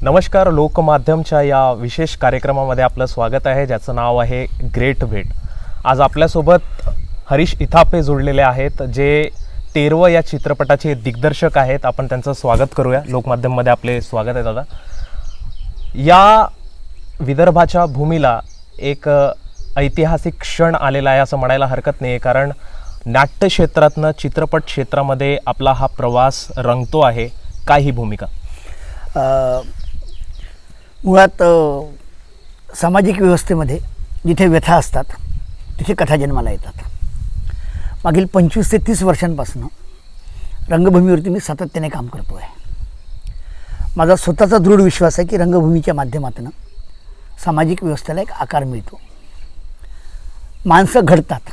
नमस्कार. लोकमाध्यमच्या या विशेष कार्यक्रमामध्ये आपलं स्वागत आहे, ज्याचं नाव आहे ग्रेट भेट. आज आपल्यासोबत हरीश इथापे जोडलेले आहेत, जे 13 या चित्रपटाचे दिग्दर्शक आहेत. आपण त्यांचं स्वागत करूया. लोकमाध्यममध्ये आपले स्वागत आहे दादा. या विदर्भाच्या भूमीला एक ऐतिहासिक क्षण आलेला आहे असं म्हणायला हरकत नाही, कारण नाट्य क्षेत्रातनं चित्रपट क्षेत्रामध्ये आपला हा प्रवास रंगतो आहे. काय ही भूमिका? मुळात सामाजिक व्यवस्थेमध्ये जिथे व्यथा असतात तिथे कथा जन्माला येतात. मागील 25 ते 30 वर्षांपासून रंगभूमीवरती मी सातत्याने काम करतो आहे. माझा स्वतःचा दृढ विश्वास आहे की रंगभूमीच्या माध्यमातून सामाजिक व्यवस्थेला एक आकार मिळतो. माणसं घडतात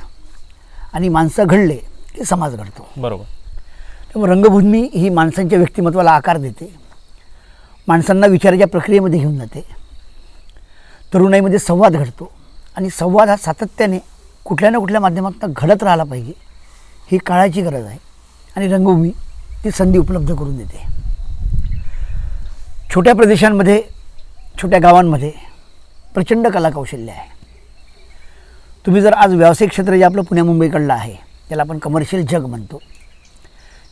आणि माणसं घडले की समाज घडतो. बरोबर. त्यामुळे रंगभूमी ही माणसांच्या व्यक्तिमत्वाला आकार देते, माणसांना विचाराच्या प्रक्रियेमध्ये घेऊन जाते, तरुणाईमध्ये संवाद घडतो आणि संवाद हा सातत्याने कुठल्या ना कुठल्या माध्यमातून घडत राहिला पाहिजे. ही काळाची गरज आहे आणि रंगभूमी ती संधी उपलब्ध करून देते. छोट्या प्रदेशांमध्ये, छोट्या गावांमध्ये प्रचंड कलाकौशल्य आहे. तुम्ही जर आज व्यावसायिक क्षेत्र जे आपलं पुण्या मुंबईकडलं आहे, त्याला आपण कमर्शियल जग म्हणतो,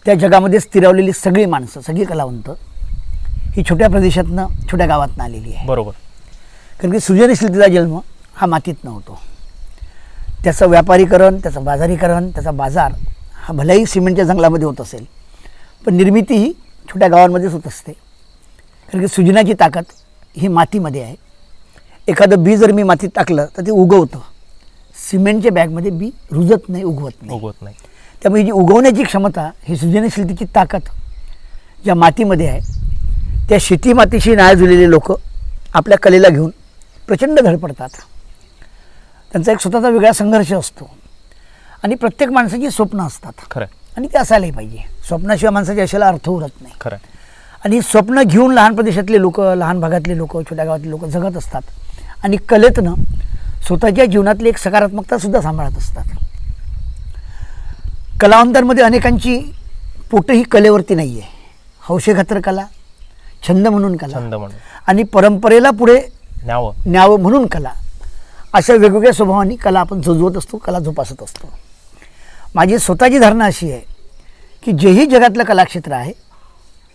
त्या जगामध्ये स्थिरावलेली सगळी माणसं, सगळी कलावंत ही छोट्या प्रदेशातनं, छोट्या गावातनं आलेली आहे. बरोबर. कारण की सृजनशीलतेचा जन्म हा मातीतनं होतो. त्याचं व्यापारीकरण, त्याचं बाजारीकरण, त्याचा बाजार हा भलेही सिमेंटच्या जंगलामध्ये होत असेल, पण निर्मिती ही छोट्या गावांमध्येच होत असते. कारण की सृजनाची ताकद ही मातीमध्ये आहे. एखादं बी जर मी मातीत टाकलं तर ते उगवतं. सिमेंटच्या बॅगमध्ये बी रुजत नाही, उगवत नाही. त्यामुळे जी उगवण्याची क्षमता, ही सृजनशीलतेची ताकद ज्या मातीमध्ये आहे, त्या शेती मातीशी नाळ जुळलेले लोक आपल्या कलेला घेऊन प्रचंड धडपडतात. त्यांचा एक स्वतःचा वेगळा संघर्ष असतो आणि प्रत्येक माणसाची स्वप्न असतात. खरं. आणि ते असायलाही पाहिजे. स्वप्नाशिवाय माणसाच्या यशाला अर्थ उरत नाही. खरं. आणि स्वप्न घेऊन लहान प्रदेशातले लोक, लहान भागातले लोक, छोट्या गावातले लोक जगत असतात आणि कलेतनं स्वतःच्या जीवनातली एक सकारात्मकतासुद्धा सांभाळत असतात. कलावंतांमध्ये अनेकांची पोटं ही कलेवरती नाही आहे. हौशेखातर कला, छंद म्हणून कला आणि परंपरेला पुढे न्यावं म्हणून कला, अशा वेगवेगळ्या स्वभावांनी कला आपण जोजवत असतो, कला जोपासत असतो. माझी स्वतःची धारणा अशी आहे की जेही जगातलं कलाक्षेत्र आहे,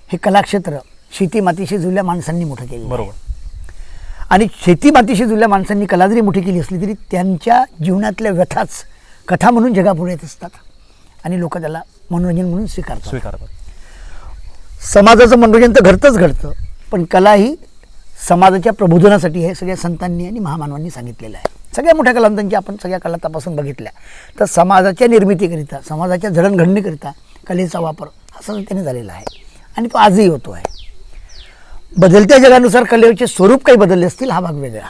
हे कलाक्षेत्र शेती मातीशी जुळल्या माणसांनी मोठं केलं. बरोबर. आणि शेती मातीशी जुळल्या माणसांनी कला जरी मोठी केली असली तरी त्यांच्या जीवनातल्या व्यथाच कथा म्हणून जगापुढे येत असतात आणि लोक त्याला मनोरंजन म्हणून स्वीकारतात. समाजाचं मनोरंजन तर घडतं, पण कला ही समाजाच्या प्रबोधनासाठी हे सगळ्या संतांनी आणि महामानवांनी सांगितलेलं आहे. सगळ्या मोठ्या कलावंतांची आपण सगळ्या कला तपासून बघितल्या तर समाजाच्या निर्मितीकरिता, समाजाच्या जडणघडणीकरिता कलेचा वापर हा सातत्याने झालेला आहे आणि तो आजही होतो आहे. बदलत्या जगानुसार कलेचे स्वरूप काही बदलले असतील, हा भाग वेगळा.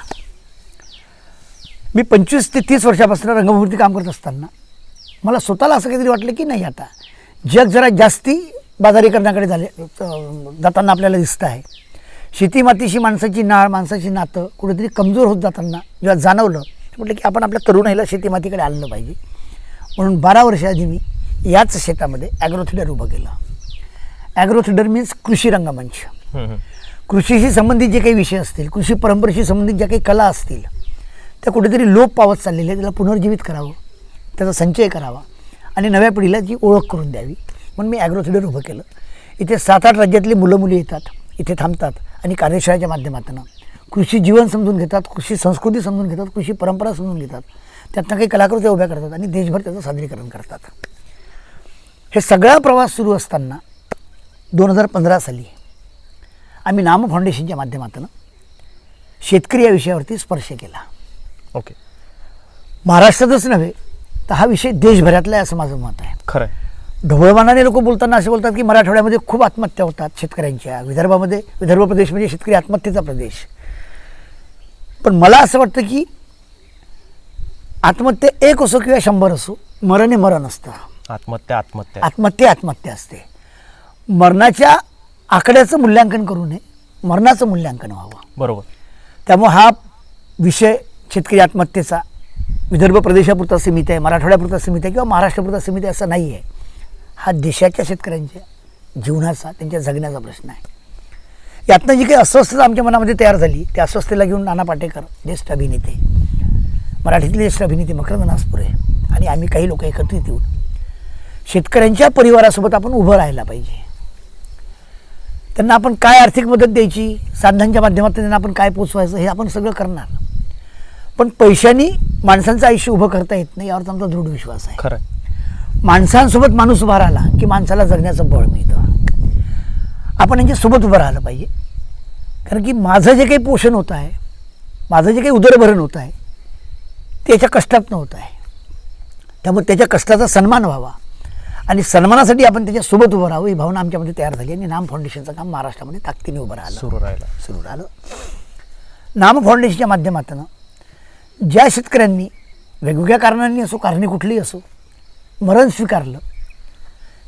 मी 25 ते 30 वर्षापासून रंगभूमीवरती काम करत असताना मला स्वतःला असं काहीतरी वाटलं की नाही, आता जग जरा जास्ती बाजारीकरणाकडे जाताना आपल्याला दिसतं आहे. शेती मातीशी माणसाची नाळ, माणसाची नातं कुठेतरी कमजोर होत जाताना जेव्हा जाणवलं, म्हटलं की आपण आपल्या तरुणाईला शेती मातीकडे आणलं पाहिजे. म्हणून 12 वर्षाआधी मी याच शेतामध्ये ॲग्रो थिएटर उभं केलं. ॲग्रो थिएटर मीन्स कृषी रंगमंच. कृषीशी संबंधित जे काही विषय असतील, कृषी परंपरेशी संबंधित ज्या काही कला असतील, त्या कुठेतरी लोप पावत चाललेल्या, त्याला पुनर्जीवित करावं, त्याचा संचय करावा आणि नव्या पिढीला जी ओळख करून द्यावी म्हणून मी ॲग्रो थिएटर उभं केलं. इथे 7-8 राज्यातली मुलं मुली येतात, इथे थांबतात आणि कार्यशाळेच्या माध्यमातून कृषी जीवन समजून घेतात, कृषी संस्कृती समजून घेतात, कृषी परंपरा समजून घेतात. त्यातनं काही कलाकृती उभ्या करतात आणि देशभर त्याचं सादरीकरण करतात. हे सगळा प्रवास सुरू असताना 2015 साली आम्ही नाम फाउंडेशनच्या माध्यमातून शेतकरी या विषयावरती स्पर्श केला. ओके. महाराष्ट्रातच नव्हे तर हा विषय देशभरातला आहे असं माझं मत आहे. खरं. ढवळमानाने लोक बोलताना असे बोलतात की मराठवाड्यामध्ये खूप आत्महत्या होतात शेतकऱ्यांच्या, विदर्भ प्रदेश म्हणजे शेतकरी आत्महत्येचा प्रदेश. पण मला असं वाटतं की आत्महत्या 1 असो किंवा 100 असो, मरण हे मरण असतं. आत्महत्या असते. मरणाच्या आकड्याचं मूल्यांकन करू नये, मरणाचं मूल्यांकन व्हावं. बरोबर. त्यामुळे हा विषय शेतकरी आत्महत्येचा विदर्भ प्रदेशापुरता सीमित आहे, मराठवाड्यापुरता सीमित आहे किंवा महाराष्ट्रापुरता सीमित आहे असं नाही आहे. हा देशाच्या शेतकऱ्यांच्या जीवनाचा, त्यांच्या जगण्याचा प्रश्न आहे. यातनं जी काही अस्वस्थता आमच्या मनामध्ये तयार झाली त्या अस्वस्थतेला घेऊन नाना पाटेकर ज्येष्ठ अभिनेते, मराठीतले ज्येष्ठ अभिनेते मकरंद नासपुरे आणि आम्ही काही लोक एकत्रित येऊन शेतकऱ्यांच्या परिवारासोबत आपण उभं राहायला पाहिजे. त्यांना आपण काय आर्थिक मदत द्यायची, साधनांच्या माध्यमातून त्यांना आपण काय पोचवायचं हे आपण सगळं करणार, पण पैशांनी माणसांचं आयुष्य उभं करता येत नाही यावर आमचा दृढ विश्वास आहे. खरं. माणसांसोबत माणूस उभा राहिला की माणसाला जगण्याचं बळ मिळतं. आपण यांच्यासोबत उभं राहिलं पाहिजे, कारण की माझं जे काही पोषण होत आहे, माझं जे काही उदरभरण होत आहे ते याच्या कष्टातनं होत आहे. त्यामुळे त्याच्या कष्टाचा सन्मान व्हावा आणि सन्मानासाठी आपण त्याच्यासोबत उभं राहावं ही भावना आमच्यामध्ये तयार झाली आणि नाम फाउंडेशनचं काम महाराष्ट्रामध्ये ताकदीने उभं राहिलं, सुरू राहिलं. नाम फाउंडेशनच्या माध्यमातून ज्या शेतकऱ्यांनी वेगवेगळ्या कारणांनी असो, कारणे कुठलीही असो, मरण स्वीकारलं,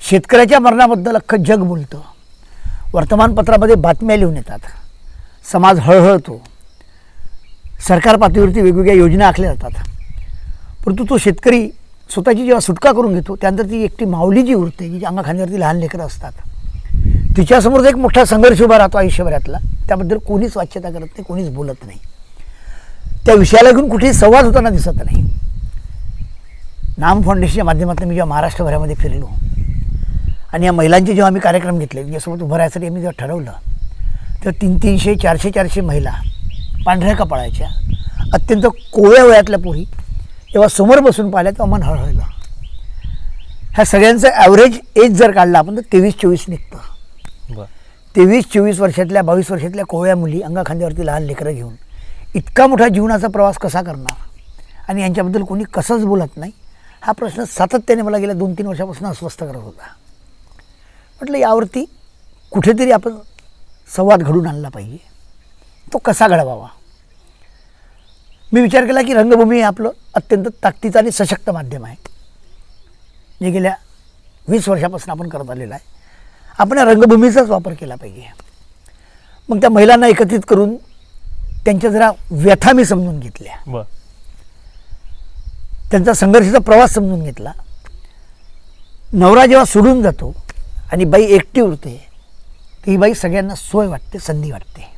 शेतकऱ्याच्या मरणाबद्दल अख्खं जग बोलतं, वर्तमानपत्रामध्ये बातम्या लिहून येतात, समाज हळहळतो, सरकार पातळीवरती वेगवेगळ्या योजना आखल्या जातात, परंतु तो शेतकरी स्वतःची जेव्हा सुटका करून घेतो त्यानंतर ती एकटी माऊली जी उरते, जी अंगाखांद्यावरती लहान लेकरं असतात, तिच्यासमोर एक मोठा संघर्ष उभा राहतो आयुष्यभरातला. त्याबद्दल कोणीच वाच्यता करत नाही, कोणीच बोलत नाही, त्या विषयाला घेऊन कुठेही संवाद होताना दिसत नाही. नाम फाउंडेशनच्या माध्यमातून मी जेव्हा महाराष्ट्रभरामध्ये फिरलो आणि या महिलांचे जेव्हा आम्ही कार्यक्रम घेतले, ज्यासोबत उभं राहायसाठी आम्ही जेव्हा ठरवलं, तेव्हा 300, 400 महिला पांढऱ्या कपाळाच्या अत्यंत कोवळ्या वयातल्या पोरी जेव्हा समोर बसून पाहिल्या तेव्हा मन हळहळलं. ह्या सगळ्यांचं ॲव्हरेज एज जर काढला आपण तर 23-24 निघतं. 23-24 वर्षातल्या, 22 वर्षातल्या कोवळ्या मुली अंगाखांद्यावरती लहान लेकरं घेऊन इतका मोठा जीवनाचा प्रवास कसा करणार आणि यांच्याबद्दल कोणी कसंच बोलत नाही, हा प्रश्न सातत्याने मला गेल्या 2-3 वर्षापासून अस्वस्थ करत होता. म्हटलं यावरती कुठेतरी आपण संवाद घडून आणला पाहिजे. तो कसा घडवावा? मी विचार केला की रंगभूमी हे आपलं अत्यंत ताकदीचं आणि सशक्त माध्यम आहे, जे गेल्या 20 वर्षापासून आपण करत आलेलं आहे. आपण या रंगभूमीचाच वापर केला पाहिजे. मग त्या महिलांना एकत्रित करून त्यांच्या जरा व्यथा मी समजून घेतल्या, त्यांचा संघर्षाचा प्रवास समजून घेतला. नवरा जेव्हा सोडून जातो आणि बाई एकटी उरते, तर ही बाई सगळ्यांना सोय वाटते, संधी वाटते.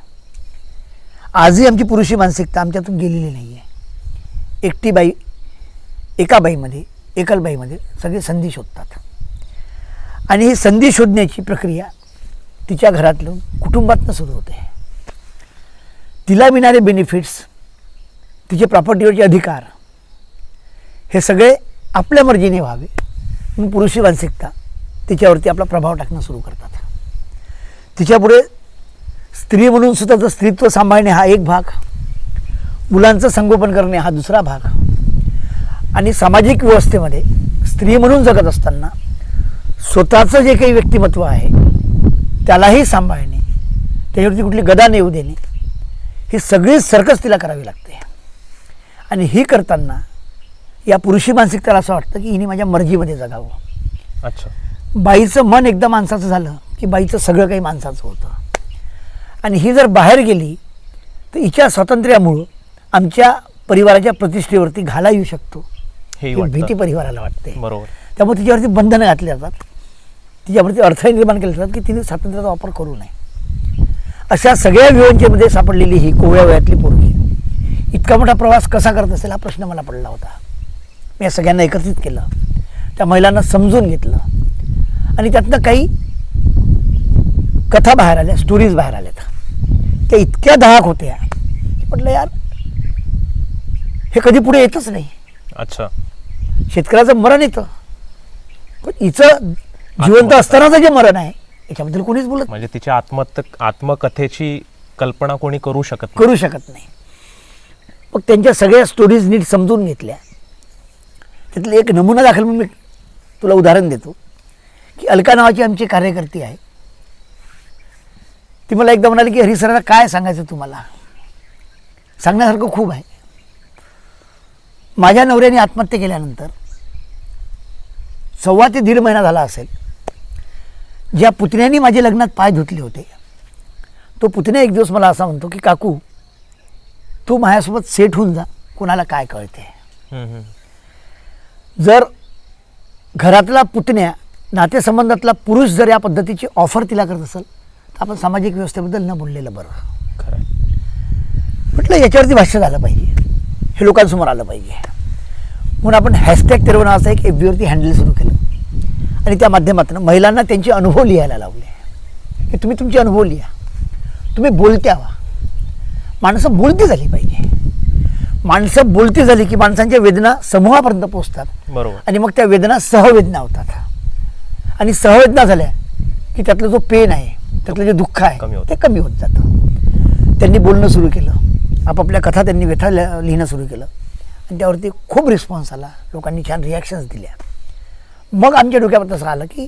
आजही आमची पुरुषी मानसिकता आमच्यातून गेलेली नाही आहे. एकटी बाई, एका बाईमध्ये, एकल बाईमध्ये सगळे संधी शोधतात आणि ही संधी शोधण्याची प्रक्रिया तिच्या घरातून, कुटुंबातून सुरू होते. तिला मिळणारे बेनिफिट्स, तिचे प्रॉपर्टीवरचे अधिकार, हे सगळे आपल्या मर्जीने व्हावे म्हणून पुरुषी मानसिकता तिच्यावरती आपला प्रभाव टाकणं सुरू करतात. तिच्यापुढे स्त्री म्हणून सुद्धा स्त्रीत्व सांभाळणे हा एक भाग, मुलांचं संगोपन करणे हा दुसरा भाग, आणि सामाजिक व्यवस्थेमध्ये स्त्री म्हणून जगत असताना स्वतःचं जे काही व्यक्तिमत्व आहे त्यालाही सांभाळणे, त्याच्यावरती कुठली गदा न येऊ देणे, ही सगळी सर्कस तिला करावी लागते. आणि ही करताना या पुरुषी मानसिकतेला असं वाटतं की हिने माझ्या मर्जीमध्ये जगावं. अच्छा. बाईचं मन एकदा माणसाचं झालं की बाईचं सगळं काही माणसाचं होतं. आणि ही जर बाहेर गेली तर हिच्या स्वातंत्र्यामुळं आमच्या परिवाराच्या प्रतिष्ठेवरती घाला येऊ शकतो, ही भीती परिवाराला वाटते. बरोबर. त्यामुळे तिच्यावरती बंधनं घातली जातात, तिच्यावरती अडथळे निर्माण केले जातात की तिने स्वातंत्र्याचा वापर करू नये. अशा सगळ्या विवंचेमध्ये सापडलेली ही कोवळ्या वयातली पोरगी इतका मोठा प्रवास कसा करत असेल हा प्रश्न मला पडला होता. मी या सगळ्यांना एकत्रित केलं, त्या महिलांना समजून घेतलं आणि त्यातनं काही कथा बाहेर आल्या, स्टोरीज बाहेर आल्यात. त्या इतक्या दाहक होत्या की म्हटलं यार हे कधी पुढे येतच नाही. अच्छा. शेतकऱ्याचं मरण येतं, पण हिचं जिवंत असतानाचं जे मरण आहे याच्याबद्दल कोणीच बोलत, म्हणजे तिच्या आत्मकथेची कल्पना कोणी करू शकत नाही. मग त्यांच्या सगळ्या स्टोरीज नीट समजून घेतल्या. त्यातले एक नमुना दाखल म्हणून मी तुला उदाहरण देतो की अलका नावाची आमची कार्यकर्ती आहे. ती मला एकदा म्हणाली की हरी सरांना काय सांगायचं तुम्हाला, सांगण्यासारखं खूप आहे. माझ्या नवऱ्याने आत्महत्या केल्यानंतर 1.25 ते 1.5 महिना झाला असेल, ज्या पुतण्याने माझे लग्नात पाय धुतले होते तो पुतण्या एक दिवस मला असा म्हणतो की काकू तू माझ्यासोबत सेट होऊन जा, कोणाला काय कळते. जर घरातला पुतण्या, नातेसंबंधातला पुरुष जर या पद्धतीची ऑफर तिला करत असेल तर आपण सामाजिक व्यवस्थेबद्दल न बोललेलं बरं. खरं. म्हटलं याच्यावरती भाष्य झालं पाहिजे, हे लोकांसमोर आलं पाहिजे, म्हणून आपण हॅशटॅग तेरवा नावाचं एक FB वरती हँडल सुरू केलं आणि त्या माध्यमातून महिलांना त्यांचे अनुभव लिहायला लावले की तुम्ही तुमचे अनुभव लिहा, तुम्ही बोलत्या व्हा. माणसं बोलती झाली पाहिजे. माणसं बोलती झाली की माणसांच्या वेदना समूहापर्यंत पोहोचतात. बरोबर. आणि मग त्या वेदना सहवेदना होतात. आणि सहवेदना झाल्या की त्यातलं जो पेन आहे, त्यातलं जे दुःख आहे ते कमी होत जातं. त्यांनी बोलणं सुरू केलं, आपापल्या कथा त्यांनी व्यथा लिहिणं सुरू केलं आणि त्यावरती खूप रिस्पॉन्स आला. लोकांनी छान रिॲक्शन्स दिल्या. मग आमच्या डोक्यात असं आलं की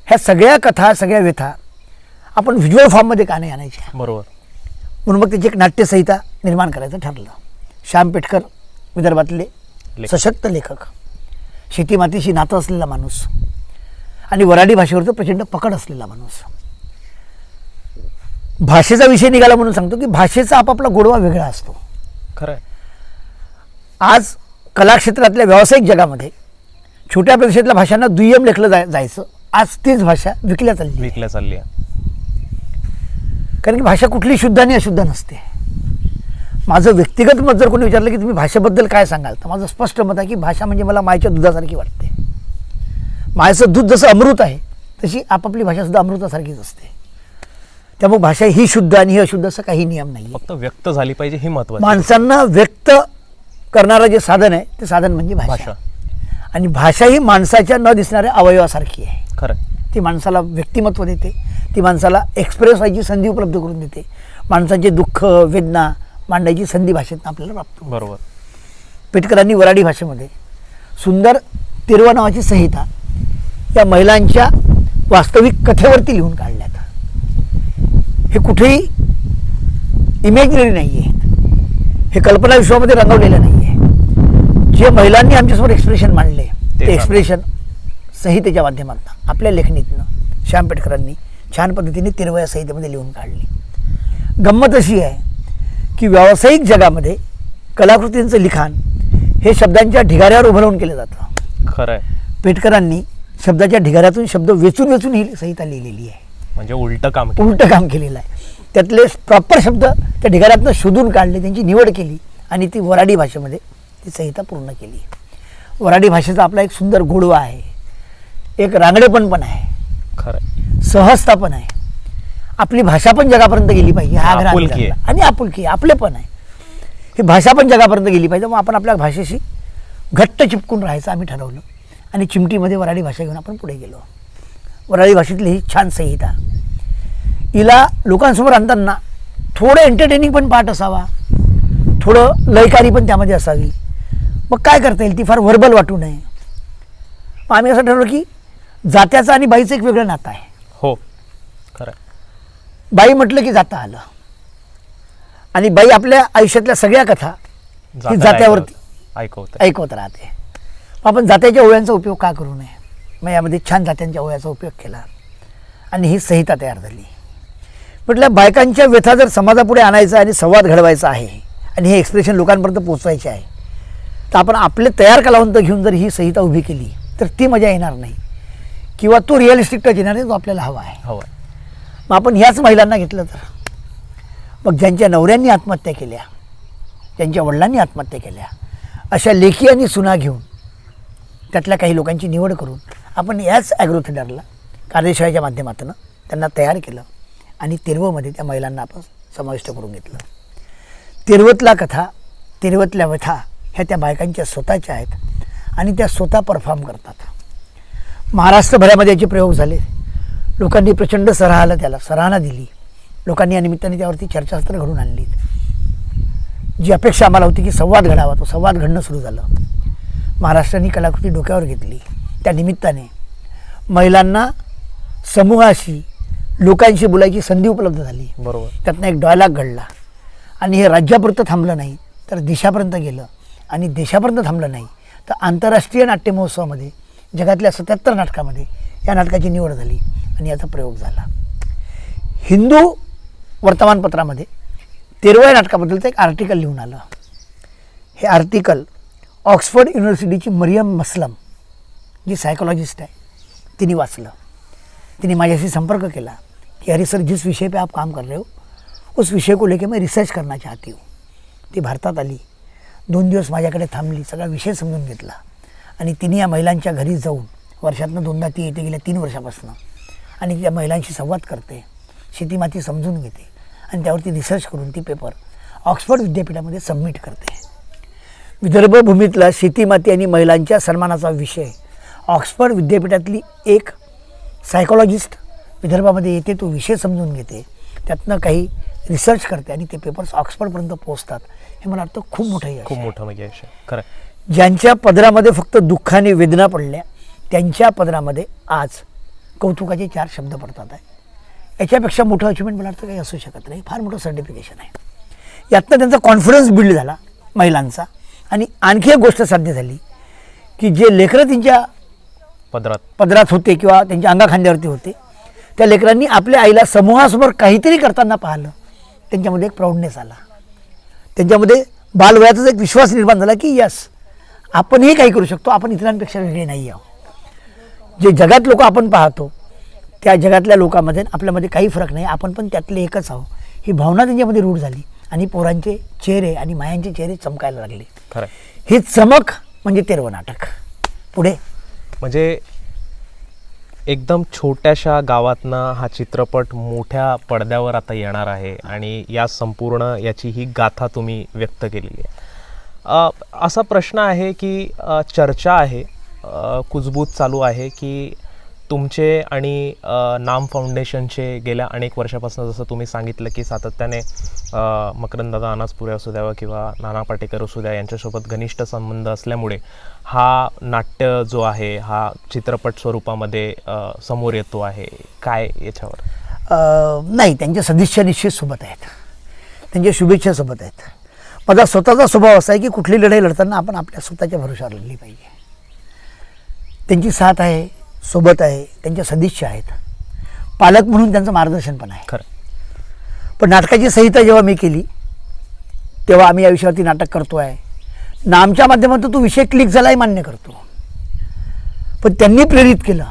ह्या सगळ्या कथा, सगळ्या व्यथा आपण व्हिज्युअल फॉर्ममध्ये का नाही आणायच्या. बरोबर. म्हणून मग त्याची एक नाट्यसंहिता निर्माण करायचं ठरलं. श्याम पेठकर विदर्भातले सशक्त लेखक, शेतीमातीशी नातं असलेला माणूस आणि वऱ्हाडी भाषेवरचं प्रचंड पकड असलेला माणूस. भाषेचा विषय निघाला म्हणून सांगतो की भाषेचा आपापला गोडवा वेगळा असतो. खरं. आज कलाक्षेत्रातल्या व्यावसायिक जगामध्ये छोट्या प्रदेशातल्या भाषांना दुय्यम लेखलं जायचं. आज तीच भाषा विकल्या चालली आहे. कारण की भाषा कुठली शुद्ध आणि अशुद्ध नसते. माझं व्यक्तिगत मत जर कोणी विचारलं की तुम्ही भाषेबद्दल काय सांगाल, तर माझं स्पष्ट मत आहे की भाषा म्हणजे मला मायेच्या दुधासारखी वाटते. मायेचं दूध जसं अमृत आहे तशी आपापली भाषासुद्धा अमृतासारखीच असते. त्यामुळे भाषा ही शुद्ध आणि ही अशुद्ध असं काही नियम नाही. फक्त व्यक्त झाली पाहिजे हे महत्त्वाचं. माणसांना व्यक्त करणारं जे साधन आहे ते साधन म्हणजे भाषा. आणि भाषा ही माणसाच्या न दिसणाऱ्या अवयवासारखी आहे. खरं. ती माणसाला व्यक्तिमत्व देते, ती माणसाला एक्सप्रेस व्हायची संधी उपलब्ध करून देते. माणसाचे दुःख, वेदना मांडायची संधी भाषेतून आपल्याला प्राप्त होते. बरोबर. पेठकरांनी वऱ्हाडी भाषेमध्ये सुंदर तेरवा नावाची संहिता या महिलांच्या वास्तविक कथेवरती लिहून काढल्यात. हे कुठेही इमॅजिनरी नाही आहे, हे कल्पना विश्वामध्ये रंगवलेलं नाही आहे. जे महिलांनी आमच्यासमोर एक्सप्रेशन मांडले ते एक्सप्रेशन संहितेच्या माध्यमातून आपल्या लेखणीतनं श्याम पेठकरांनी छान पद्धतीने तेरव्या संहितेमध्ये लिहून काढली. गंमत अशी आहे की व्यावसायिक जगामध्ये कलाकृतींचं लिखाण हे शब्दांच्या ढिगाऱ्यावर उभं राहून केलं जातं. खरं आहे. पेठकरांनी शब्दाच्या ढिगाऱ्यातून शब्द वेचून वेचून ही संहिता लिहिलेली आहे. म्हणजे उलटं काम केलेलं आहे. त्यातले प्रॉपर शब्द त्या ढिगाऱ्यातनं शोधून काढले, त्यांची निवड केली आणि ती वऱ्हाडी भाषेमध्ये ती संहिता पूर्ण केली. वऱ्हाडी भाषेचा आपला एक सुंदर गोडवा आहे, एक रांगडेपण पण आहे. खरं. सहजता पण आहे. आपली भाषा पण जगापर्यंत गेली पाहिजे हा आग्रह आपुलकी आहे. आणि आपुलकी आपले पण आहे. ही भाषा पण जगापर्यंत गेली पाहिजे. मग आपण आपल्या भाषेशी घट्ट चिपकून राहायचं आम्ही ठरवलं आणि चिमटीमध्ये वऱ्हाडी भाषा घेऊन आपण पुढे गेलो. वऱ्हाडी भाषेतली ही छान संहिता, हिला लोकांसमोर आणताना थोडं एंटरटेनिंग पण पार्ट असावा, थोडं लयकारी पण त्यामध्ये असावी. मग काय करता येईल, ती फार व्हर्बल वाटू नये. मग आम्ही असं ठरवलं की जात्याचं आणि बाईचं एक वेगळं नातं आहे. हो. खरं. बाई म्हटलं की जाता आलं आणि बाई आपल्या आयुष्यातल्या सगळ्या कथा ही जात्यावरती ऐकवत राहते. आपण जात्याच्या ओव्यांचा उपयोग का करू नये. मग यामध्ये छान जात्यांच्या ओव्याचा उपयोग केला आणि ही संहिता तयार झाली. म्हटलं बायकांच्या व्यथा जर समाजापुढे आणायचा आणि संवाद घडवायचा आहे आणि हे एक्सप्रेशन लोकांपर्यंत पोहोचवायचे आहे, तर आपण आपले तयार कलावंत घेऊन जर ही संहिता उभी केली तर ती मजा येणार नाही किंवा तो रिअलिस्टिक टच येणार नाही जो आपल्याला हवा आहे. मग आपण ह्याच महिलांना घेतलं तर मग ज्यांच्या नवऱ्यांनी आत्महत्या केल्या, ज्यांच्या वडिलांनी आत्महत्या केल्या, अशा लेखी आणि सुना घेऊन त्यातल्या काही लोकांची निवड करून आपण याच ॲग्रो थिएटरला कार्यशाळेच्या माध्यमातून त्यांना तयार केलं आणि तेरवमध्ये त्या महिलांना आपण समाविष्ट करून घेतलं. तेरवतला कथा, तेरवतल्या व्यथा ह्या त्या बायकांच्या स्वतःच्या आहेत आणि त्या स्वतः परफॉर्म करतात. महाराष्ट्रभरामध्ये याचे प्रयोग झाले. लोकांनी प्रचंड सराहना दिली. लोकांनी या निमित्ताने त्यावरती चर्चास्त्र घडून आणली. जी अपेक्षा आम्हाला होती की संवाद घडावा, तो संवाद घडणं सुरू झालं. महाराष्ट्राने कलाकृती डोक्यावर घेतली. त्या निमित्ताने महिलांना समूहाशी, लोकांशी बोलायची संधी उपलब्ध झाली. बरोबर. त्यातनं एक डायलॉग घडला आणि हे राज्यापुरतं थांबलं नाही तर देशापर्यंत गेलं आणि देशापर्यंत थांबलं नाही तर आंतरराष्ट्रीय नाट्य महोत्सवामध्ये जगातल्या 77 नाटकामध्ये या नाटकाची निवड झाली आणि याचा प्रयोग झाला. हिंदू वर्तमानपत्रामध्ये 13व्या नाटकाबद्दलचं एक आर्टिकल लिहून आलं. हे आर्टिकल ऑक्सफर्ड युनिव्हर्सिटीची मरियम मसलम, जी सायकोलॉजिस्ट आहे, तिने वाचलं. तिने माझ्याशी संपर्क केला. कि अरे सर जिस विषय पे आप काम कर रहे हो उस विषय को लेके मैं रिसर्च करना चाहती हूँ. ती भारतात आली, 2 दिवस माझ्याकडे थांबली, सगळा विषय समजून घेतला आणि तिने या महिलांच्या घरी जाऊन वर्षातनं 2दा ती येते गेल्या 3 वर्षापासून आणि त्या महिलांशी संवाद करते, शेतीमाती समजून घेते आणि त्यावरती रिसर्च करून ती पेपर ऑक्सफर्ड विद्यापीठामध्ये सबमिट करते. विदर्भ भूमीतला शेतीमाती आणि महिलांच्या सन्मानाचा विषय ऑक्सफर्ड विद्यापीठातली एक सायकोलॉजिस्ट विदर्भामध्ये येते, तो विषय समजून घेते, त्यातनं काही रिसर्च करते आणि ते पेपर्स ऑक्सफर्डपर्यंत पोहोचतात. हे मला वाटतं खूप मोठं यश आहे. खूप मोठं म्हणजे यश आहे. खरं. ज्यांच्या पदरामध्ये फक्त दुःखाने वेदना पडल्या त्यांच्या पदरामध्ये आज कौतुकाचे 4 शब्द पडतात आहे. याच्यापेक्षा मोठं अचिव्हमेंट मला वाटतं काही असू शकत नाही. फार मोठं सर्टिफिकेशन आहे. यातनं त्यांचा कॉन्फिडन्स बिल्ड झाला महिलांचा. आणि आणखी एक गोष्ट साध्य झाली की जे लेकरं त्यांच्या पदरात होते किंवा त्यांच्या अंगाखांद्यावरती होते, त्या लेकरांनी आपल्या आईला समूहासमोर काहीतरी करताना पाहिलं, त्यांच्यामध्ये एक प्राऊडनेस आला, त्यांच्यामध्ये बालवयाचाच एक विश्वास निर्माण झाला की यस आपणही काही करू शकतो, आपण इतरांपेक्षा वेगळे नाही आहोत. जे जगात लोक आपण पाहतो त्या जगातल्या लोकांमध्ये आपल्यामध्ये काही फरक नाही, आपण पण त्यातले एकच आहोत, ही भावना त्यांच्यामध्ये रूढ झाली आणि पोरांचे चेहरे आणि मायांचे चेहरे चमकायला लागले. खरं. ही चमक म्हणजे 13वं नाटक. पुढे म्हणजे एकदम छोट्याशा गावातनं हा चित्रपट मोठ्या पडद्यावर आता येणार आहे आणि या संपूर्ण याची ही गाथा तुम्ही व्यक्त केलेली आहे. असा प्रश्न आहे की चर्चा आहे, कुजबूज चालू आहे की तुमचे आणि नाम फाउंडेशनचे गेल्या अनेक वर्षापासून जसं तुम्ही सांगितलं की सातत्याने मकरंददादा अनासपुरे असू द्यावं किंवा नाना पाटेकर असू द्या यांच्यासोबत घनिष्ठ संबंध असल्यामुळे हा नाट्य जो आहे हा चित्रपट स्वरूपामध्ये समोर येतो आहे. काय याच्यावर? नाही, त्यांच्या सदिच्छा निश्चित सोबत आहेत, त्यांच्या शुभेच्छा सोबत आहेत. माझा स्वतःचा स्वभाव असा आहे की कुठली लढाई लढताना आपण आपल्या स्वतःच्या भरोशावर लढली पाहिजे. त्यांची साथ आहे, सोबत आहे, त्यांच्या सदिच्छा आहेत, पालक म्हणून त्यांचं मार्गदर्शन पण आहे. खरं. पण नाटकाची संहिता जेव्हा मी केली तेव्हा आम्ही या विषयावरती नाटक करतो आहे, नामच्या माध्यमातून तो विषय क्लिक झाला आहे मान्य करतो, पण त्यांनी प्रेरित केलं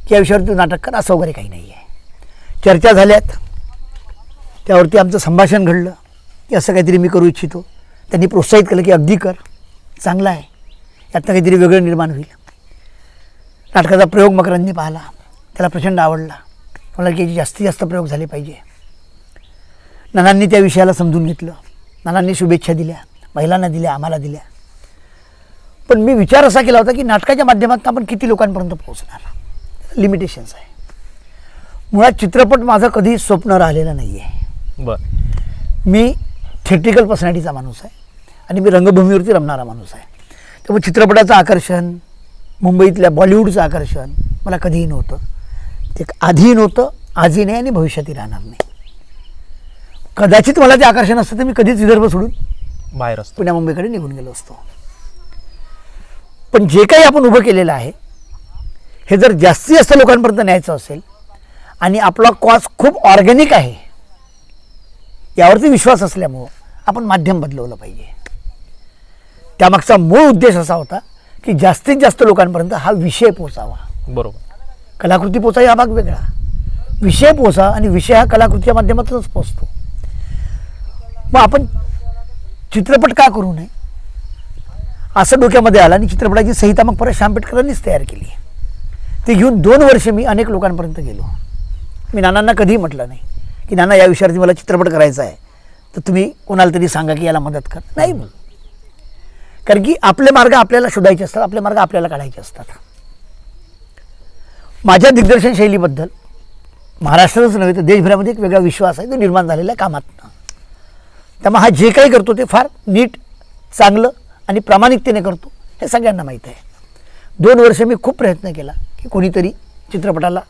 की या विषयावरती नाटक कर, असं वगैरे काही नाही आहे. चर्चा झाल्यात, त्यावरती आमचं संभाषण घडलं की असं काहीतरी मी करू इच्छितो. त्यांनी प्रोत्साहित केलं की अगदी कर, चांगलं आहे, यातनं काहीतरी वेगळं निर्माण होईल. नाटकाचा प्रयोग मकरंदनी पाहिला, त्याला प्रचंड आवडला, मला की जास्तीत जास्त प्रयोग झाले पाहिजे. नानांनी त्या विषयाला समजून घेतलं, नानांनी शुभेच्छा दिल्या, महिलांना दिल्या, आम्हाला दिल्या. पण मी विचार असा केला होता की नाटकाच्या माध्यमातून आपण किती लोकांपर्यंत पोहोचणार, लिमिटेशन्स आहे. मुळात चित्रपट माझं कधी स्वप्न राहिलेलं नाही आहे. बरं. मी थिएट्रिकल पर्सनॅलिटीचा माणूस आहे आणि मी रंगभूमीवरती रमणारा माणूस आहे. त्यामुळे चित्रपटाचं आकर्षण, मुंबईतल्या बॉलिवूडचं आकर्षण मला कधीही नव्हतं. ते आधीही नव्हतं, आजही नाही आणि भविष्यातही राहणार नाही. कदाचित मला ते आकर्षण असतं तर मी कधीच विदर्भ सोडून बाहेर असतो, पुण्या मुंबईकडे निघून गेलो असतो. पण जे काही आपण उभं केलेलं आहे हे जर जास्तीत जास्त लोकांपर्यंत न्यायचं असेल आणि आपला कॉज खूप ऑर्गॅनिक आहे यावरती विश्वास असल्यामुळं आपण माध्यम बदलवलं पाहिजे. त्यामागचा मूळ उद्देश असा होता की जास्तीत जास्त लोकांपर्यंत हा विषय पोचावा. बरोबर. कलाकृती पोचावी हा भाग वेगळा, विषय पोचा आणि विषय हा कलाकृतीच्या माध्यमातूनच पोचतो. मग आपण चित्रपट का करू नये असं डोक्यामध्ये आलं आणि चित्रपटाची संहिता मग परत श्याम पेठकरांनीच तयार केली. ती घेऊन 2 वर्ष मी अनेक लोकांपर्यंत गेलो. मी नानांना कधीही म्हटलं नाही की नाना या विषयावरती मला चित्रपट करायचा आहे तर तुम्ही कोणाला तरी सांगा की याला मदत कर, नाही. कारण की आपले मार्ग आपल्याला शोधायचे असतात, आपले मार्ग आपल्याला काढायचे असतात. माझ्या दिग्दर्शन शैलीबद्दल महाराष्ट्रातच नव्हे तर देशभरामध्ये एक वेगळा विश्वास आहे, तो निर्माण झालेला कामातनं. त्यामुळे हा जे काही करतो ते फार नीट, चांगलं आणि प्रामाणिकतेने करतो हे सगळ्यांना माहीत आहे. 2 वर्ष मी खूप प्रयत्न केला की कोणीतरी चित्रपटाला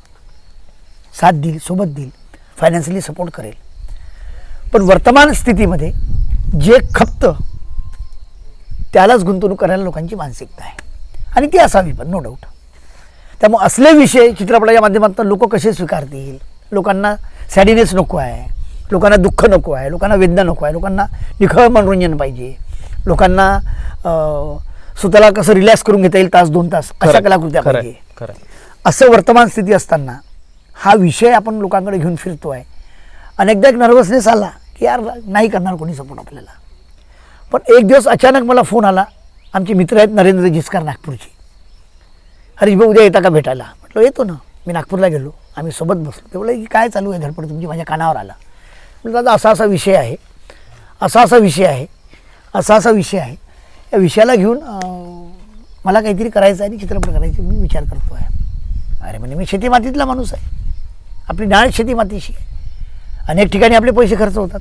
साथ देईल, सोबत देईल, फायनान्शियली सपोर्ट करेल. पण वर्तमान स्थितीमध्ये जे खपतं त्यालाच गुंतवणूक करायला लोकांची मानसिकता आहे आणि ती असावी पण, नो डाऊट. त्यामुळे असले विषय चित्रपटाच्या माध्यमातून लोक कसे स्वीकारतील? लोकांना सॅडिनेस नको आहे, लोकांना दुःख नको आहे, लोकांना वेदना नको आहे, लोकांना निखळ मनोरंजन पाहिजे, लोकांना स्वतःला कसं रिलॅक्स करून घेता येईल तास 2 तास, अशा कलाकृत्या पाहिजे. असं वर्तमान स्थिती असताना हा विषय आपण लोकांकडे घेऊन फिरतो आहे. अनेकदा एक नर्वसनेस आला की यार नाही करणार कोणी सपोर्ट आपल्याला. पण एक दिवस अचानक मला फोन आला, आमचे मित्र आहेत नरेंद्र जिचकार नागपूरचे, हरीश भाऊ उद्या येता का भेटायला. म्हटलं येतो ना. मी नागपूरला गेलो, आम्ही सोबत बसलो. ते बोलले की काय चालू आहे धडपड तुमची, माझ्या कानावर आला. म्हटलं दादा असा असा विषय आहे, असा असा विषय आहे, असा असा विषय आहे. या विषयाला घेऊन मला काहीतरी करायचं आहे आणि चित्रपट करायचे मी विचार करतो आहे. अरे म्हणजे मी शेती मातीतला माणूस आहे, आपली डाळ शेती मातीशी आहे, अनेक ठिकाणी आपले पैसे खर्च होतात,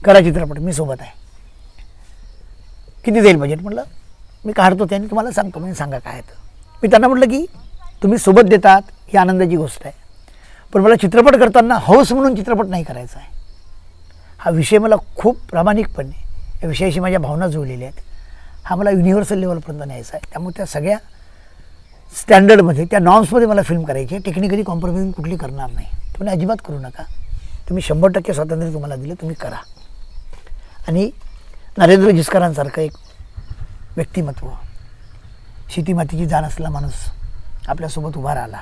करा चित्रपट, मी सोबत आहे, किती जाईल बजेट. म्हटलं मी काढतो ते आणि तुम्हाला सांगतो. म्हणजे सांगा काय तर. मी त्यांना म्हटलं की तुम्ही सोबत देतात ही आनंदाची गोष्ट आहे, पण मला चित्रपट करताना हौस म्हणून चित्रपट नाही करायचा आहे. हा विषय मला खूप प्रामाणिकपणे या विषयाशी माझ्या भावना जुळलेल्या आहेत. हा मला युनिव्हर्सल लेवलपर्यंत न्यायचा आहे. त्यामुळे त्या सगळ्या स्टँडर्डमध्ये, त्या नॉर्म्समध्ये मला फिल्म करायची आहे. टेक्निकली कॉम्प्रोमाइज कुठली करणार नाही. तुम्ही अजिबात करू नका. तुम्ही 100% स्वातंत्र्य तुम्हाला दिलं, तुम्ही करा. आणि नरेंद्र जिचकारांसारखं एक व्यक्तिमत्व, शेती मातीची जाण असलेला माणूस आपल्यासोबत उभा राहिला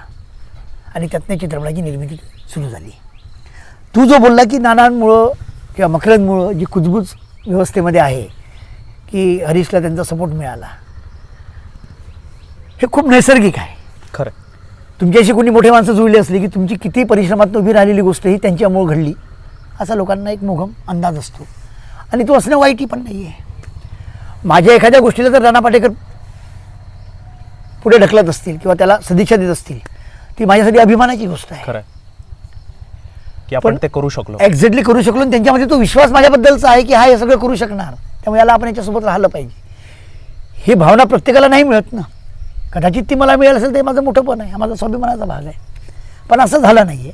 आणि त्यातनं चित्रपटाची निर्मिती सुरू झाली. तू जो बोलला की नानांमुळं किंवा मकरंदमुळं जी कुजबूज व्यवस्थेमध्ये आहे की हरीशला त्यांचा सपोर्ट मिळाला, हे खूप नैसर्गिक आहे. खरं. तुमच्याशी कोणी मोठे माणसं जुळली असली की तुमची किती परिश्रमात उभी राहिलेली गोष्ट ही त्यांच्यामुळं घडली, असा लोकांना एक मोघम अंदाज असतो. आणि तो असणं वाईटही पण नाही आहे. माझ्या एखाद्या गोष्टीला जर राणा पाटेकर पुढे ढकलत असतील किंवा त्याला सदिच्छा देत असतील, ती माझ्यासाठी अभिमानाची गोष्ट आहे. खरं की आपण ते करू शकलो, एक्झॅक्टली करू शकलो. आणि त्यांच्यामध्ये तो विश्वास माझ्याबद्दलचा आहे की हा हे सगळं करू शकणार, त्यामुळे याला आपण याच्यासोबत राहिलं पाहिजे. ही भावना प्रत्येकाला नाही मिळत ना. कदाचित ती मला मिळेल असेल ते माझं मोठंपण आहे, हा माझा स्वाभिमानाचा भाग आहे. पण असं झालं नाही आहे.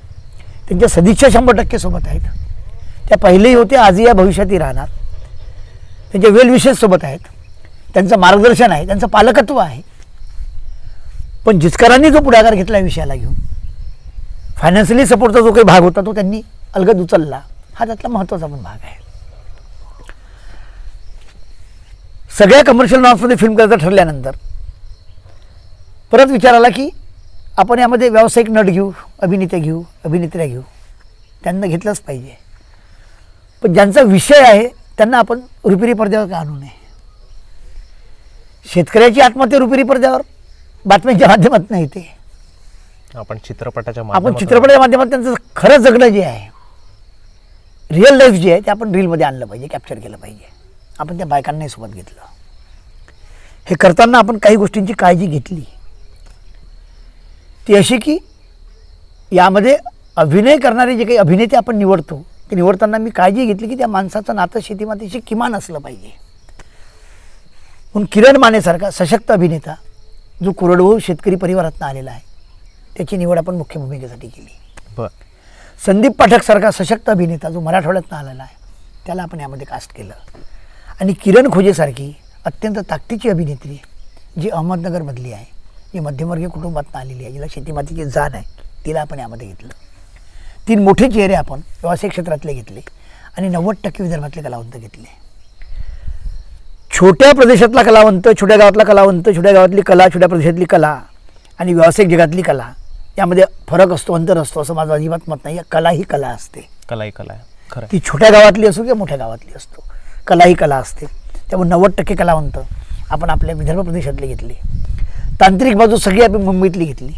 त्यांच्या सदिच्छा 100% सोबत आहेत. त्या पहिलेही होत्या, आजही या भविष्यातही राहणार. त्यांचे वेल विशेष सोबत आहेत, त्यांचं मार्गदर्शन आहे, त्यांचं पालकत्व आहे. पण जिचकारांनी जो पुढाकार घेतला या विषयाला घेऊन, फायनान्शियली सपोर्टचा जो काही भाग होता तो त्यांनी अलगद उचलला, हा त्यातला महत्त्वाचा पण भाग आहे. सगळ्या कमर्शियल नॉर्म्समध्ये फिल्म करायचं ठरल्यानंतर परत विचार आला की आपण यामध्ये व्यावसायिक नट घेऊ, अभिनेते घेऊ, अभिनेत्र्या घेऊ. त्यांना घेतलंच पाहिजे. पण ज्यांचा विषय आहे त्यांना आपण रुपेरी पडद्यावर का आणू नये. शेतकऱ्याची आत्महत्या रुपेरी पडद्यावर बातम्यांच्या माध्यमातून येते. आपण चित्रपटाच्या माध्यमातून त्यांचं खरं जगणं जे आहे, रिअल लाईफ जे आहे, ते आपण रीलमध्ये आणलं पाहिजे, कॅप्चर केलं पाहिजे. आपण त्या बायकांनाही सोबत घेतलं. हे करताना आपण काही गोष्टींची काळजी घेतली, ती अशी की यामध्ये अभिनय करणारे जे काही अभिनेते आपण निवडतो, ते निवडताना मी काळजी घेतली की त्या माणसाचं नातं शेतीमातीशी किमान असलं पाहिजे. म्हणून किरण मानेसारखा सशक्त अभिनेता जो कोरडवाहू शेतकरी परिवारातून आलेला आहे, त्याची निवड आपण मुख्य भूमिकेसाठी केली. बरं. संदीप पाठकसारखा सशक्त अभिनेता जो मराठवाड्यातून आलेला आहे, त्याला आपण यामध्ये कास्ट केलं. आणि किरण खोजेसारखी अत्यंत ताकदीची अभिनेत्री जी अहमदनगरमधली आहे, जी मध्यमवर्गीय कुटुंबातून आलेली आहे, जिला शेतीमातीची जाण आहे, तिला आपण यामध्ये घेतलं. 3 मोठे चेहरे आपण व्यावसायिक क्षेत्रातले घेतले आणि 90% विदर्भातले कलावंत घेतले. छोट्या प्रदेशातला कलावंत, छोट्या गावातला कलावंत, छोट्या गावातली कला, छोट्या प्रदेशातली कला आणि व्यावसायिक जगातली कला यामध्ये फरक असतो, अंतर असतो, असं माझं अजिबात मत नाही. कला ही कला असते. कला ही कला आहे. खरं. ती छोट्या गावातली असो किंवा मोठ्या गावातली असतो, कला ही कला असते. त्यामुळे 90% कलावंत आपण आपल्या विदर्भ प्रदेशातले घेतले. तांत्रिक बाजू सगळी आपण मुंबईतली घेतली.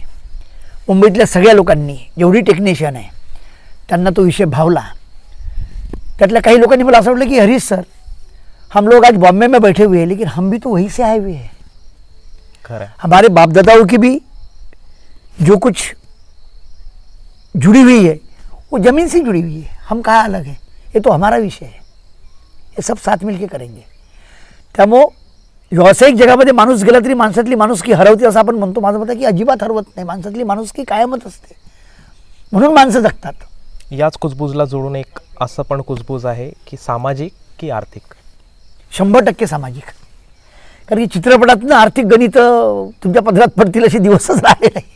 मुंबईतल्या सगळ्या लोकांनी, जेवढी टेक्निशियन आहे, त्यांना तो विषय भावला. त्यातल्या काही लोकांनी मला असं वाटलं की हरीश सर, हम लोग आज बॉम्बे में बैठे हुए हैं लेकिन हम भी तो वहीं से आए हुए हैं. खरं. हमारे बाप दादाओं की भी जो कुछ जुड़ी हुई है वो ज़मीन से जुड़ी हुई है. हम कहाँ अलग है, ये तो हमारा विषय है. हे सब साथ मिलके करेंगे. त्यामुळं व्यावसायिक जगामध्ये माणूस गेला तरी माणसातली माणुसकी हरवते असं आपण म्हणतो. माझं मत आहे की अजिबात हरवत नाही. माणसातली माणुसकी कायमच असते, म्हणून माणसं जगतात. याच कुजबूजला जोडून एक असं पण कुजबूज आहे की सामाजिक की आर्थिक. 100% सामाजिक. कारण की चित्रपटातनं आर्थिक गणित तुमच्या पदरात पडतील असे दिवसच राहिले नाही.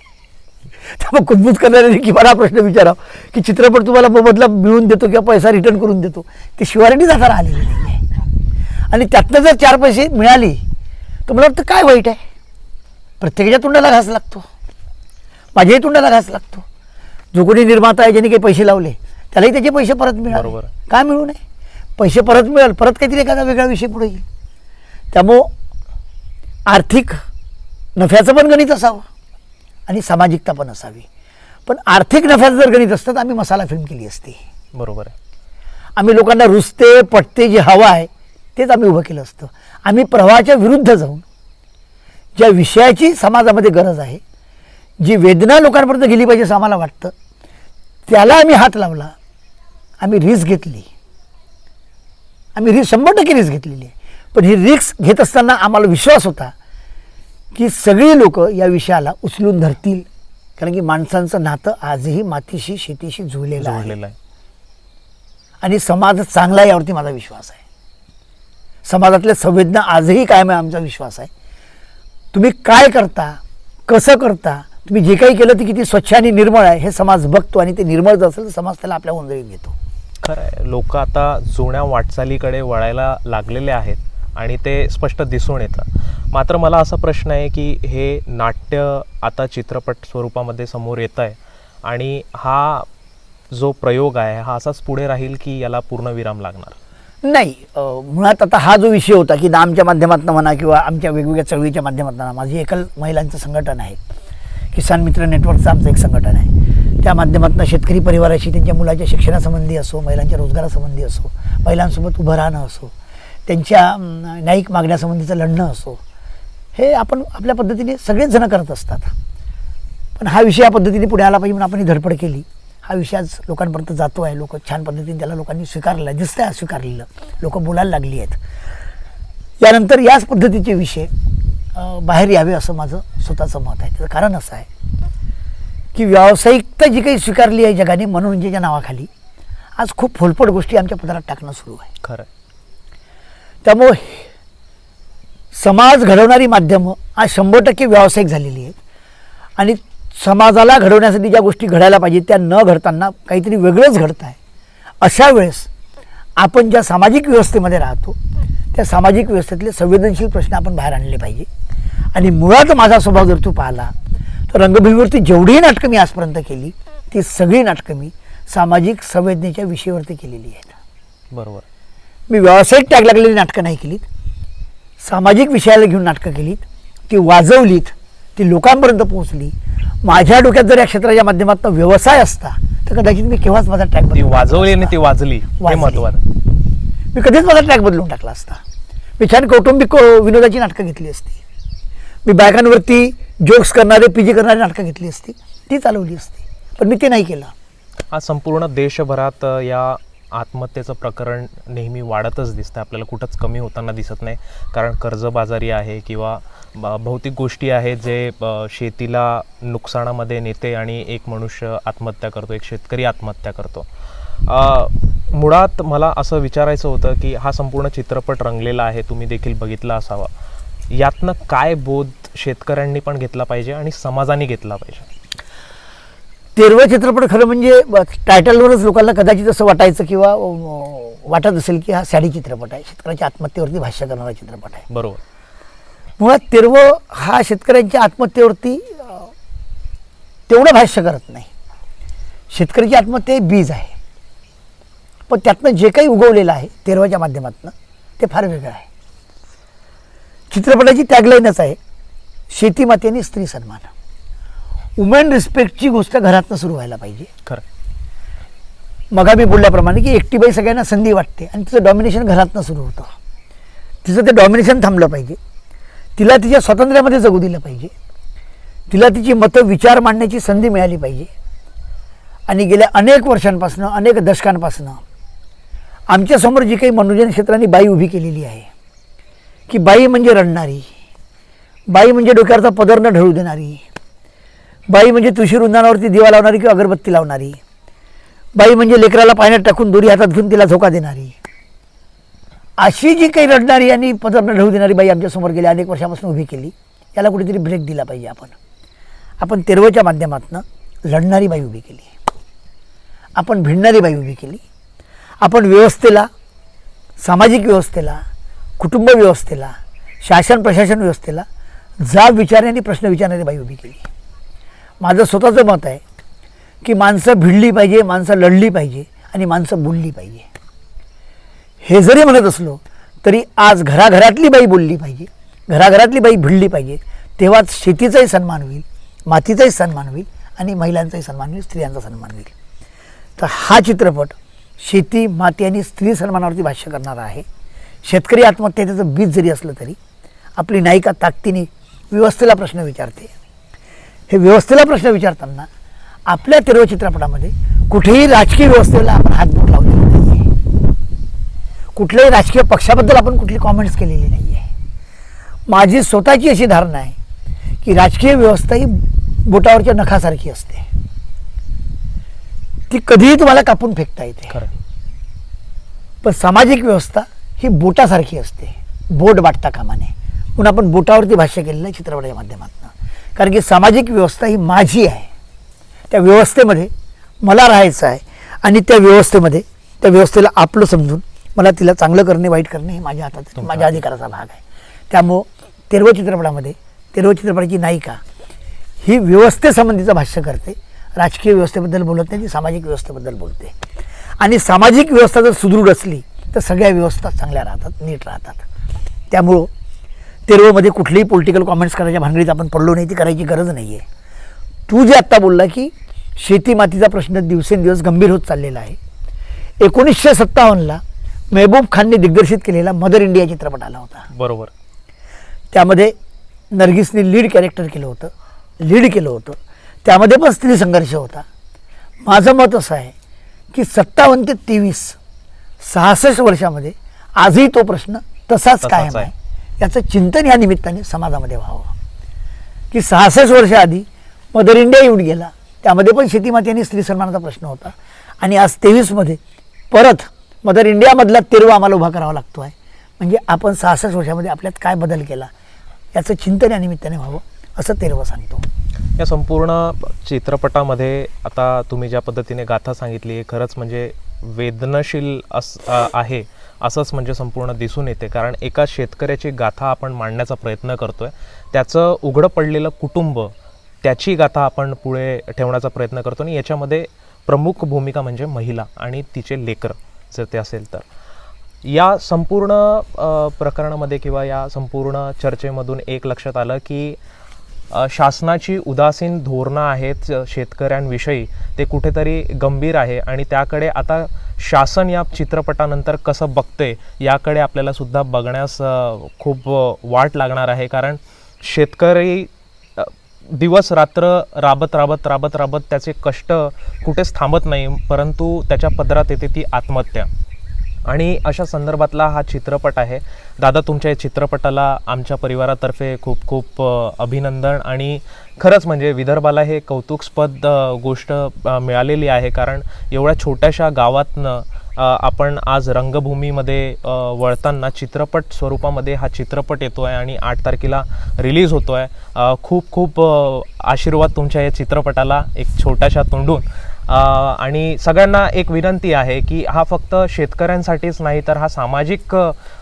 त्यामुळे कुजबूज करणाऱ्याने की मला प्रश्न विचारावा की चित्रपट तुम्हाला मोबदला मिळवून देतो किंवा पैसा रिटर्न करून देतो, ते शिवारेनेच आता राहिलेली नाही आहे. आणि त्यातनं जर 4 पैसे मिळाले तर मला वाटतं काय वाईट आहे. प्रत्येकाच्या तोंडाला घास लागतो, माझ्याही तोंडाला घास लागतो. जो कोणी निर्माता आहे ज्यांनी काही पैसे लावले त्यालाही त्याचे पैसे परत मिळाले. बरोबर. का मिळू नये? पैसे परत मिळेल, परत काहीतरी एखादा वेगळा विषय पुढे येईल. त्यामुळं आर्थिक नफ्याचं पण गणित असावं आणि सामाजिकता पण असावी. पण आर्थिक नफ्याचं जर गणित असतं तर आम्ही मसाला फिल्म केली असती. बरोबर आहे. आम्ही लोकांना रुसते पटते जे हवं आहे तेच आम्ही उभं केलं असतं. आम्ही प्रवाहाच्या विरुद्ध जाऊन ज्या विषयाची समाजामध्ये गरज आहे, जी वेदना लोकांपर्यंत गेली पाहिजे असं आम्हाला वाटतं, त्याला आम्ही हात लावला. आम्ही रिस्क घेतली. आम्ही 100% रिस्क घेतलेली आहे. पण ही रिस्क घेत असताना आम्हाला विश्वास होता की सगळी लोक या विषयाला उचलून धरतील. कारण की माणसांचं नातं आजही मातीशी शेतीशी जुळलेलं आहे आणि समाज चांगला आहे यावरती माझा विश्वास आहे. समाजातल्या संवेदना आजही कायम आहे आमचा विश्वास आहे. तुम्ही काय करता, कसं करता, तुम्ही जे काही केलं ते किती स्वच्छ आणि निर्मळ आहे हे समाज बघतो आणि ते निर्मळ जर असेल तर समाज त्याला आपल्या ओंजळीत घेतो. खरं आहे. लोक आता जुन्या वाटचालीकडे वळायला लागलेले आहेत आणि ते स्पष्ट दिसून येतं. मात्र मला असा प्रश्न आहे की हे नाट्य आता चित्रपट स्वरूपामध्ये समोर येतं आहे आणि हा जो प्रयोग आहे हा असाच पुढे राहील की याला पूर्णविराम लागणार? नाही, मुळात आता हा जो विषय होता की आमच्या माध्यमातून म्हणा किंवा आमच्या वेगवेगळ्या चळवळीच्या माध्यमातून, माझी एकल महिलांचं संघटन आहे, किसान मित्र नेटवर्कचं आमचं एक संघटन आहे. त्या माध्यमातून शेतकरी परिवाराशी त्यांच्या मुलाच्या शिक्षणासंबंधी असो, महिलांच्या रोजगारासंबंधी असो, महिलांसोबत उभं राहणं असो, त्यांच्या न्यायिक मागण्यासंबंधीचं लढणं असो, हे आपण आपल्या पद्धतीने सगळेच जण करत असतात. पण हा विषय या पद्धतीने पुढे आला पाहिजे म्हणून आपण ही धडपड केली. हा विषय आज लोकांपर्यंत जातो आहे. लोक छान पद्धतीने त्याला लोकांनी स्वीकारला, दिसतं आहे स्वीकारलेलं, लोक बोलायला लागली आहेत. यानंतर याच पद्धतीचे विषय बाहेर यावे असं माझं स्वतःचं मत आहे. त्याचं कारण असं आहे की व्यावसायिकता जी काही स्वीकारली आहे जगाने मनोरंजनाच्या नावाखाली, आज खूप फोलपट गोष्टी आमच्या पदरात टाकणं सुरू आहे. खरं. त्यामुळे समाज घडवणारी माध्यमं आज 100% व्यावसायिक झालेली आहेत आणि समाजाला घडवण्यासाठी ज्या गोष्टी घडायला पाहिजे त्या न घडताना काहीतरी वेगळंच घडत आहे. अशा वेळेस आपण ज्या सामाजिक व्यवस्थेमध्ये राहतो त्या सामाजिक व्यवस्थेतले संवेदनशील प्रश्न आपण बाहेर आणले पाहिजे. आणि मुळात माझा स्वभाव जर तू पाहिला तर रंगभूमीवरती जेवढीही नाटकं मी आजपर्यंत केली ती सगळी नाटकं मी सामाजिक संवेदनेच्या विषयावरती केलेली आहेत. बरोबर. मी व्यावसायिक टॅग लागलेली नाटकं नाही केलीत, सामाजिक विषयाला घेऊन नाटकं केलीत, ती वाजवलीत, ती लोकांपर्यंत पोहोचली. माझ्या डोक्यात जर या क्षेत्राच्या माध्यमातून व्यवसाय असता तर कदाचित मी केव्हाच माझा ट्रॅक ती वाजवली आणि ती वाजली हे महत्त्वाचं. मी कधीच माझा ट्रॅक बदलून टाकला असता. मी छान कौटुंबिक विनोदाची नाटकं घेतली असती. मी बायकांवरती जोक्स करणारे पीजी करणारी नाटकं घेतली असती, ती चालवली असती. पण मी ते नाही केलं. आज संपूर्ण देशभरात या आत्महत्येचं प्रकरण नेहमी वाढतच दिसतं. आपल्याला कुठंच कमी होताना दिसत नाही. कारण कर्जबाजारी आहे किंवा भौतिक गोष्टी आहेत जे शेतीला नुकसानामध्ये नेते आणि एक मनुष्य आत्महत्या करतो, एक शेतकरी आत्महत्या करतो. मुळात मला असं विचारायचं होतं की हा संपूर्ण चित्रपट रंगलेला आहे, तुम्ही देखील बघितला असावा. यातनं काय बोध शेतकऱ्यांनी पण घेतला पाहिजे आणि समाजाने घेतला पाहिजे? 13वा चित्रपट खरं म्हणजे टायटलवरच लोकांना कदाचित असं वाटायचं किंवा वाटत असेल की हा सॅडी चित्रपट आहे, शेतकऱ्याच्या आत्महत्येवरती भाष्य करणारा चित्रपट आहे. बरोबर. मुळात 13वं हा शेतकऱ्यांच्या आत्महत्येवरती तेवढं भाष्य करत नाही. शेतकऱ्याची आत्महत्या हे बीज आहे, पण त्यातनं जे काही उगवलेलं आहे 13वाच्या माध्यमातून ते फार वेगळं आहे. चित्रपटाची टॅगलाईनच आहे शेती माती आणि स्त्री सन्मान. वुमेन रिस्पेक्टची गोष्ट घरातनं सुरू व्हायला पाहिजे. खरं. मग मी बोलल्याप्रमाणे की एकटी बाई सगळ्यांना संधी वाटते आणि तिचं डॉमिनेशन घरातनं सुरू होतं. तिचं ते डॉमिनेशन थांबलं पाहिजे. तिला तिच्या स्वातंत्र्यामध्ये जगू दिलं पाहिजे. तिला तिची मतं विचार मांडण्याची संधी मिळाली पाहिजे. आणि गेल्या अनेक वर्षांपासून अनेक दशकांपासून आमच्यासमोर जी काही मनोरंजन क्षेत्राने बाई उभी केलेली आहे की बाई म्हणजे रडणारी, बाई म्हणजे डोक्यावरचा पदर न ढळू देणारी, बाई म्हणजे तुळशी वृंदावनावरती दिवा लावणारी किंवा अगरबत्ती लावणारी, बाई म्हणजे लेकराला पाण्यात टाकून दोरी हातात घेऊन तिला धोका देणारी, अशी जी काही रडणारी आणि पदर न ढळू देणारी बाई आमच्यासमोर गेल्या अनेक वर्षापासून उभी केली, याला कुठेतरी ब्रेक दिला पाहिजे. आपण 13च्या माध्यमातून लढणारी बाई उभी केली, आपण भिडणारी बाई उभी केली, आपण व्यवस्थेला, सामाजिक व्यवस्थेला, कुटुंब व्यवस्थेला, शासन प्रशासन व्यवस्थेला जाब विचारणारी प्रश्न विचारणारी बाई उभी केली. माझं स्वतःचं मत आहे की माणसं भिडली पाहिजे, माणसं लढली पाहिजे आणि माणसं बोलली पाहिजे. हे जरी म्हणत असलो तरी आज घराघरातली बाई बोलली पाहिजे, घराघरातली बाई भिडली पाहिजे, तेव्हाच शेतीचाही सन्मान होईल, मातीचाही सन्मान होईल आणि महिलांचाही सन्मान होईल, स्त्रियांचा सन्मान होईल. तर हा चित्रपट शेती, माती आणि स्त्री सन्मानावरती भाष्य करणारा आहे. शेतकरी आत्महत्या त्याचं बीज जरी असलं तरी आपली नायिका ताकदीने व्यवस्थेला प्रश्न विचारते. हे व्यवस्थेला प्रश्न विचारताना आपल्या तेरव चित्रपटामध्ये कुठेही राजकीय व्यवस्थेला आपण हातबोट लावलेला नाही आहे, कुठल्याही राजकीय पक्षाबद्दल आपण कुठली कॉमेंट्स केलेली नाही आहे. माझी स्वतःची अशी धारणा आहे की राजकीय व्यवस्था ही बोटावरच्या नखासारखी असते, ती कधीही तुम्हाला कापून फेकता येते. खरं. पण सामाजिक व्यवस्था ही बोटासारखी असते, बोट बाटता कामा नये. म्हणून आपण बोटावरती भाष्य केलेलं आहे चित्रपटाच्या माध्यमातून. कारण की सामाजिक व्यवस्था ही माझी आहे, त्या व्यवस्थेमध्ये मला राहायचं आहे आणि त्या व्यवस्थेला आपलं समजून मला तिला चांगलं करणे, वाईट करणे हे माझ्या हातात, माझ्या अधिकाराचा भाग आहे. त्यामुळं तेरव चित्रपटाची नायिका ही व्यवस्थेसंबंधीचं भाष्य करते, राजकीय व्यवस्थेबद्दल बोलत नाही, ती सामाजिक व्यवस्थेबद्दल बोलते. आणि सामाजिक व्यवस्था जर सुदृढ असली तर सगळ्या व्यवस्था चांगल्या राहतात, नीट राहतात. त्यामुळं तेरवमध्ये कुठलेही पॉलिटिकल कॉमेंट्स करायच्या भानगडीत आपण पडलो नाही, ती करायची गरज नाही आहे. तू जे आत्ता बोलला की शेती मातीचा प्रश्न दिवसेंदिवस गंभीर होत चाललेला आहे. 1957ला महबूब खानने दिग्दर्शित केलेला मदर इंडिया चित्रपट आला होता. बरोबर. त्यामध्ये नर्गिसने लीड केलं होतं. त्यामध्ये पण स्त्री संघर्ष होता. माझं मत असं आहे की 57 ते 23 66 वर्षामध्ये आजही तो प्रश्न तसाच कायम आहे. याचं चिंतन या निमित्ताने समाजामध्ये व्हावं की 66 वर्ष आधी मदर इंडिया येऊन गेला, त्यामध्ये पण शेतीमाती आणि स्त्री सन्मानाचा प्रश्न होता. आणि आज 23मध्ये परत मदर इंडियामधला तेरवा आम्हाला उभा करावा लागतो आहे. म्हणजे आपण 66 वर्षामध्ये आपल्यात काय बदल केला याचं चिंतन या निमित्ताने व्हावं असं तेरवा सांगतो. या संपूर्ण चित्रपटामध्ये आता तुम्ही ज्या पद्धतीने गाथा सांगितली आहे खरंच म्हणजे वेदनाशील आहे असंच म्हणजे संपूर्ण दिसून येते. कारण एका शेतकऱ्याची गाथा आपण मांडण्याचा प्रयत्न करतोय, त्याचं उघडं पडलेलं कुटुंब, त्याची गाथा आपण पुढे ठेवण्याचा प्रयत्न करतो आणि याच्यामध्ये प्रमुख भूमिका म्हणजे महिला आणि तिचे लेकर जर ते असेल तर. या संपूर्ण प्रकरणामध्ये किंवा या संपूर्ण चर्चेमधून एक लक्षात आलं की शासनाची उदासीन धोरणं आहेत शेतकऱ्यांविषयी, ते कुठेतरी गंभीर आहे आणि त्याकडे आता शासन या चित्रपटानंतर कसं बघते याकडे आपल्याला सुद्धा बघण्यास खूप वाट लागणार आहे. कारण शेतकरी दिवस रात्र राबत त्याचे कष्ट कुठेच थांबत नाही, परंतु त्याच्या पदरात येते ती आत्महत्या. आणि अशा संदर्भातला हा चित्रपट आहे. दादा, तुमच्या या चित्रपटाला आमच्या परिवारातर्फे खूप खूप अभिनंदन. आणि खरंच म्हणजे विदर्भाला हे कौतुकस्पद गोष्ट मिळालेली आहे. कारण एवढ्या छोट्याशा गावातनं आपण आज रंगभूमीमध्ये वळताना चित्रपट स्वरूपामध्ये हा चित्रपट येतो आहे आणि 8 तारखेला रिलीज होतो आहे. खूप खूप आशीर्वाद तुमच्या या चित्रपटाला एक छोट्याशा तोंडून. आणि सगळ्यांना एक विनंती आहे की हा फक्त शेतकऱ्यांसाठीच नाही तर हा सामाजिक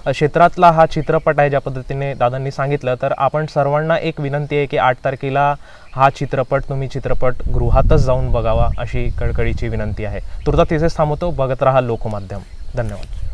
क्षेत्रातला हा चित्रपट आहे. ज्या पद्धतीने दादांनी सांगितलं तर आपण सर्वांना एक विनंती आहे की 8 तारखेला हा चित्रपट तुम्ही चित्रपटगृहातच जाऊन बघावा अशी कळकळीची विनंती आहे. तुर्तास तिथेच थांबवतो. बघत राहा लोकमाध्यम. धन्यवाद.